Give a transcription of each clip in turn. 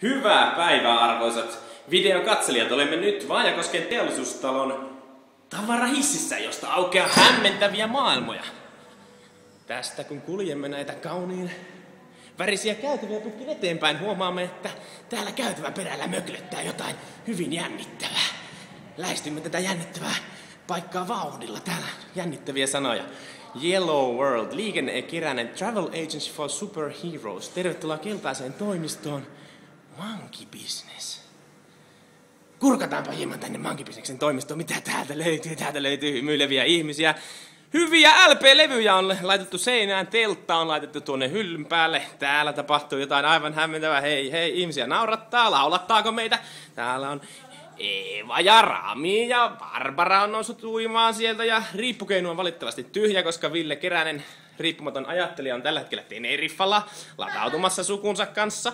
Hyvää päivää, arvoisat videokatselijat. Olemme nyt Vaajakosken teollisuustalon tavarahississä, josta aukeaa hämmentäviä maailmoja. Tästä kun kuljemme näitä kauniin värisiä käytäviä pitkin eteenpäin, huomaamme, että täällä käytävän perällä möklöttää jotain hyvin jännittävää. Lähestymme tätä jännittävää paikkaa vauhdilla. Täällä jännittäviä sanoja. Yellow World, liikennekeräinen travel agency for superheroes. Tervetuloa keltaiseen toimistoon. Monkey Business. Kurkataanpa hieman tänne Monkey Businessin toimistoon. Mitä täältä löytyy? Täältä löytyy hymyileviä ihmisiä. Hyviä LP-levyjä on laitettu seinään, teltta on laitettu tuonne hyllyn päälle. Täällä tapahtuu jotain aivan hämmentävää. Hei, hei, ihmisiä naurattaa, laulattaako meitä? Täällä on Eeva ja Rami ja Barbara on noussut uimaan sieltä ja riippukeinu on valitettavasti tyhjä, koska Ville Keränen, riippumaton ajattelija, on tällä hetkellä Teneriffalla latautumassa sukunsa kanssa.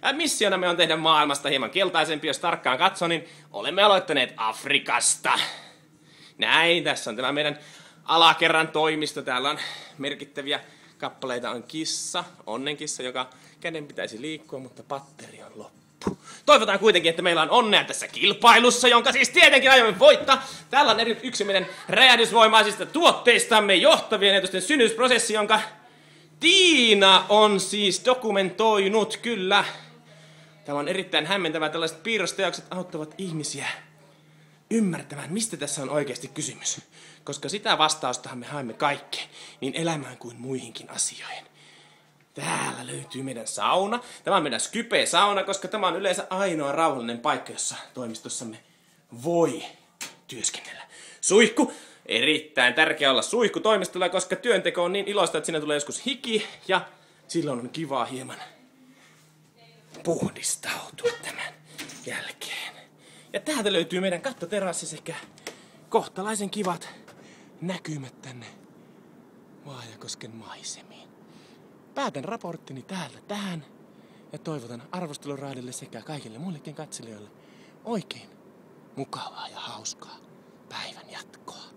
Ja missiona me on tehdä maailmasta hieman keltaisempi, jos tarkkaan katso, niin olemme aloittaneet Afrikasta. Näin, tässä on tämä meidän alakerran toimisto. Täällä on merkittäviä kappaleita, on kissa, onnenkissa, joka käden pitäisi liikkua, mutta patteri on loppu. Toivotaan kuitenkin, että meillä on onnea tässä kilpailussa, jonka siis tietenkin aiomme voittaa. Täällä on yksi meidän räjähdysvoimaisista tuotteistamme johtavien etusten synnytysprosessi, jonka Tiina on siis dokumentoinut, kyllä. Tämä on erittäin hämmentävää. Tällaiset piirrosteokset auttavat ihmisiä ymmärtämään, mistä tässä on oikeasti kysymys. Koska sitä vastaustahan me haemme kaikkeen, niin elämään kuin muihinkin asioihin. Täällä löytyy meidän sauna. Tämä on meidän Skype-sauna, koska tämä on yleensä ainoa rauhallinen paikka, jossa toimistossamme voi työskennellä. Suihku. Erittäin tärkeää olla suihku toimistolla, koska työnteko on niin iloista, että siinä tulee joskus hiki ja silloin on kivaa hieman puhdistautua tämän jälkeen. Ja täältä löytyy meidän kattoterassi sekä kohtalaisen kivat näkymät tänne Vaajakosken maisemiin. Päätän raporttini täältä tähän ja toivotan arvosteluraadille sekä kaikille muillekin katselijoille oikein mukavaa ja hauskaa päivän jatkoa.